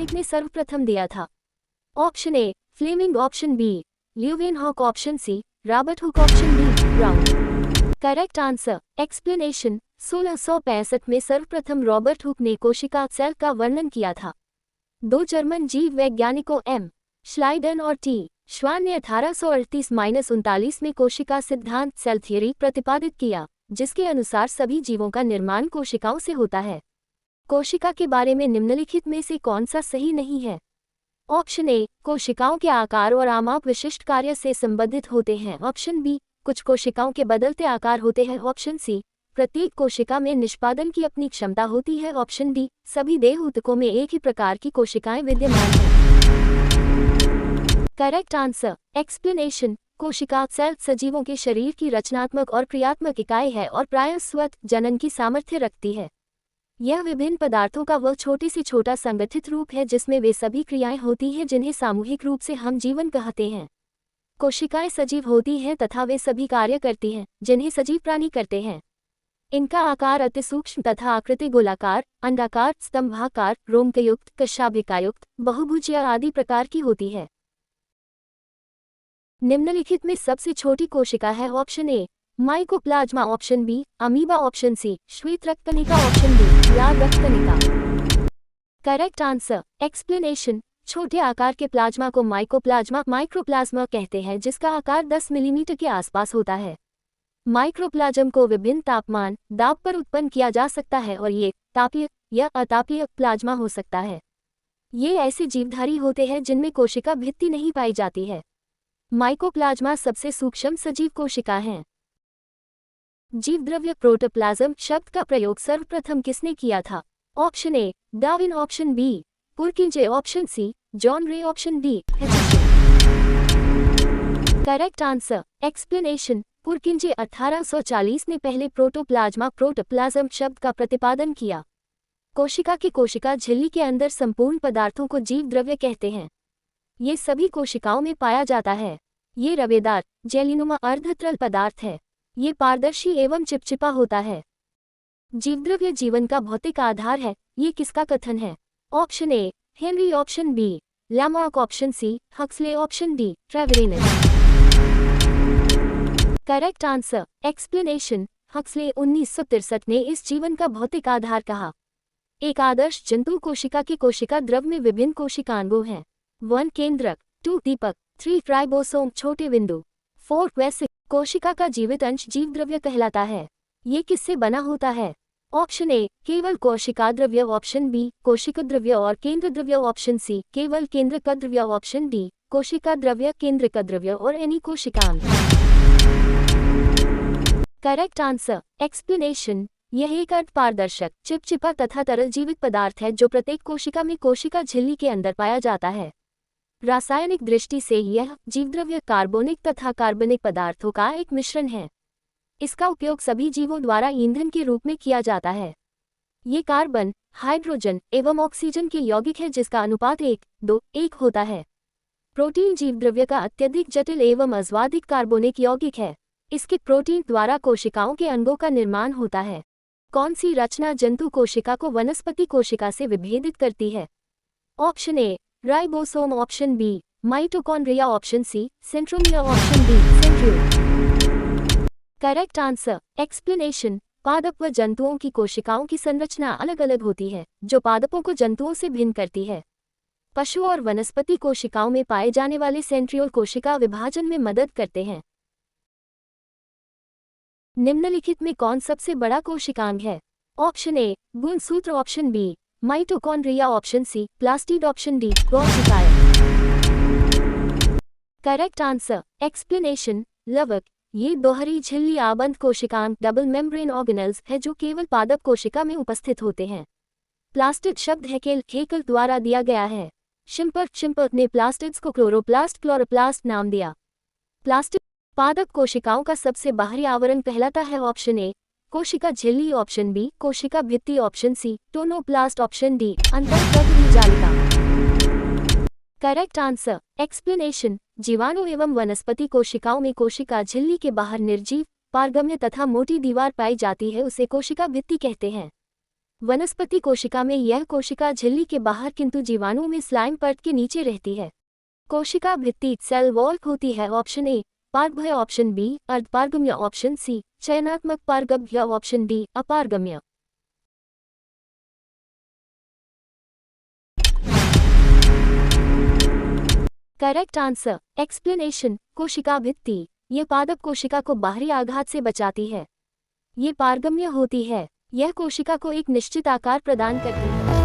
वैज्ञानिक ने सर्वप्रथम दिया था? Option A Fleming, option B Leeuwenhoek, option C Robert Hooke, option D Brown. Correct answer explanation. 1665 में सर्वप्रथम रॉबर्ट हुक ने कोशिका सेल का वर्णन किया था। दो जर्मन जीव वैज्ञानिकों एम श्लाइडन और टी श्वान ने 1838-39 में कोशिका सिद्धांत सेल थियरी प्रतिपादित किया, जिसके अनुसार सभी जीवों का निर्माण कोशिकाओं से होता है। कोशिका के बारे में निम्नलिखित में से कौन सा सही नहीं है? ऑप्शन ए कोशिकाओं के आकार और आमाप विशिष्ट कार्य से संबंधित होते हैं, ऑप्शन बी कुछ कोशिकाओं के बदलते आकार होते हैं, ऑप्शन सी प्रत्येक कोशिका में निष्पादन की अपनी क्षमता होती है, ऑप्शन डी सभी देह ऊतकों में एक ही प्रकार की कोशिकाएं विद्यमान हैं। Correct answer explanation. कोशिका सेल सजीवों के शरीर की रचनात्मक और क्रियात्मक इकाई है और प्रायः स्वतः जनन की सामर्थ्य रखती है। यह विभिन्न पदार्थों का वह छोटी से छोटा संगठित रूप है जिसमें वे सभी क्रियाएं होती हैं जिन्हें सामूहिक रूप से हम जीवन कहते हैं। कोशिकाएं सजीव होती हैं तथा वे सभी कार्य करती हैं जिन्हें सजीव प्राणी करते हैं। इनका आकार अति सूक्ष्म तथा आकृति गोलाकार, अंडाकार, स्तंभाकार, रोमकयुक्त, कशाभिकायुक्त, बहुभुजीय आदि प्रकार की होती है। निम्नलिखित में सबसे छोटी कोशिका है? Option A mycoplasma, option B amoeba, option C श्वेत रक्तकणिका, ऑप्शन डी लाल रक्तकणिका। Correct answer explanation. छोटे आकार के प्लाज्मा को माइकोप्लाज्मा माइक्रोप्लाज्मा कहते हैं, जिसका आकार 10 मिलीमीटर के आसपास होता है। माइक्रोप्लाज्म को विभिन्न तापमान दाब पर उत्पन्न किया जा सकता है और ये तापीय या अतापीय प्लाज्मा हो सकता है। ये ऐसे जीवधारी होते हैं जिनमें कोशिका भित्ति नहीं पाई जाती है। माइकोप्लाज्मा सबसे सूक्ष्म सजीव कोशिका हैं। जीवद्रव्य प्रोटोप्लाज्म शब्द का प्रयोग सर्वप्रथम किसने किया था? Option A Darwin, option B Purkinje, option C John Ray, option D Hutchinson. Correct answer explanation. Purkinje 1840 ने पहले प्रोटोप्लाज्म शब्द का प्रतिपादन किया। कोशिका की कोशिका झिल्ली के अंदर संपूर्ण पदार्थों को जीवद्रव्य कहते हैं। ये सभी कोशिकाओं में पाया जाता है। ये रवेदार जेलीनुमा अर्धतरल पदार्थ है। ये पारदर्शी एवं चिपचिपा होता है। जीवद्रव्य जीवन का भौतिक आधार है। ये किसका कथन है? Option A Henry, option B Lamarck, option C Huxley, option D Treviranus. Correct answer explanation. Huxley 1963 ने इस जीवन का भौतिक आधार कहा। एक आदर्श जंतु कोशिका की कोशिका द्रव में विभिन्न कोशिकांगों हैं। 1 केंद्रक, 2 दीपक, 3 ट्राइबोसोम छोटे बिंदु, 4 वेसिक। कोशिका का जीवित अंश जीवद्रव्य कहलाता है। ये किससे बना होता है? ऑप्शन ए केवल कोशिका द्रव्य, ऑप्शन बी कोशिका द्रव्य और केंद्र द्रव्य, ऑप्शन सी केवल केंद्रक द्रव्य, ऑप्शन डी कोशिका द्रव्य, केंद्रक द्रव्य और एनी कोशिकांग। Correct answer explanation. यह एक अर्धपारदर्शक, चिपचिपा तथा तरल जीवित पदार्थ है जो प्रत्येक कोशिका में कोशिका झिल्ली के अंदर पाया जाता है। रासायनिक दृष्टि से यह जीवद्रव्य कार्बोनिक तथा कार्बनिक पदार्थों का एक मिश्रण है। इसका उपयोग सभी जीवों द्वारा ईंधन के रूप में किया जाता है। ये कार्बन, हाइड्रोजन एवं ऑक्सीजन के यौगिक है जिसका अनुपात 1:2:1 होता है। प्रोटीन जीवद्रव्य का अत्यधिक जटिल एवं अज़्वादिक कार्बोनिक यौगिक है। इसके प्रोटीन द्वारा कोशिकाओं के अंगों का निर्माण होता है। कौन सी रचना जंतु कोशिका को वनस्पति कोशिका से विभेदित करती है? Option A ribosome, option B mitochondria, option C centromere, option D centriole. Correct answer explanation. पादप व जंतुओं की कोशिकाओं की संरचना अलग अलग होती है, जो पादपों को जंतुओं से भिन्न करती है। पशु और वनस्पति कोशिकाओं में पाए जाने वाले सेंट्रियोल कोशिका विभाजन में मदद करते हैं। निम्नलिखित में कौन सबसे बड़ा कोशिकांग है? ऑप्शन ए गुणसूत्र, option B mitochondria, option C plastid, option D गोल्गिकाय। Correct answer explanation. लवक ये दोहरी झिल्ली आबंध कोशिकांग डबल मेम्ब्रेन ऑर्गेनेल्स है जो केवल पादप कोशिका में उपस्थित होते हैं। प्लास्टिड शब्द हेकेल द्वारा दिया गया है। शिम्पर्ट ने प्लास्टिड्स को क्लोरोप्लास्ट नाम दिया। प्लास्टिड पादप कोशिकाओं का सबसे बाहरी आवरण कहलाता है। ऑप्शन ए कोशिका झिल्ली, ऑप्शन बी कोशिका भित्ति, option C tonoplast, option D अंतःप्रग्रही जालिका। Correct answer explanation. जीवाणु एवं वनस्पति कोशिकाओं में कोशिका झिल्ली के बाहर निर्जीव, पारगम्य तथा मोटी दीवार पाई जाती है, उसे कोशिका भित्ति कहते हैं। वनस्पति कोशिका में यह कोशिका झिल्ली के बाहर किंतु जीवाणु में स्लाइम परत के नीचे रहती है। कोशिका भित्ति सेल वॉल होती है। ऑप्शन ए पारगम्य, ऑप्शन बी अर्धपारगम्य, ऑप्शन सी चयनात्मक पारगम्य, ऑप्शन डी अपारगम्य। करेक्ट आंसर एक्सप्लेनेशन कोशिका भित्ति यह पादप कोशिका को बाहरी आघात से बचाती है। ये पारगम्य होती है। यह कोशिका को एक निश्चित आकार प्रदान करती है।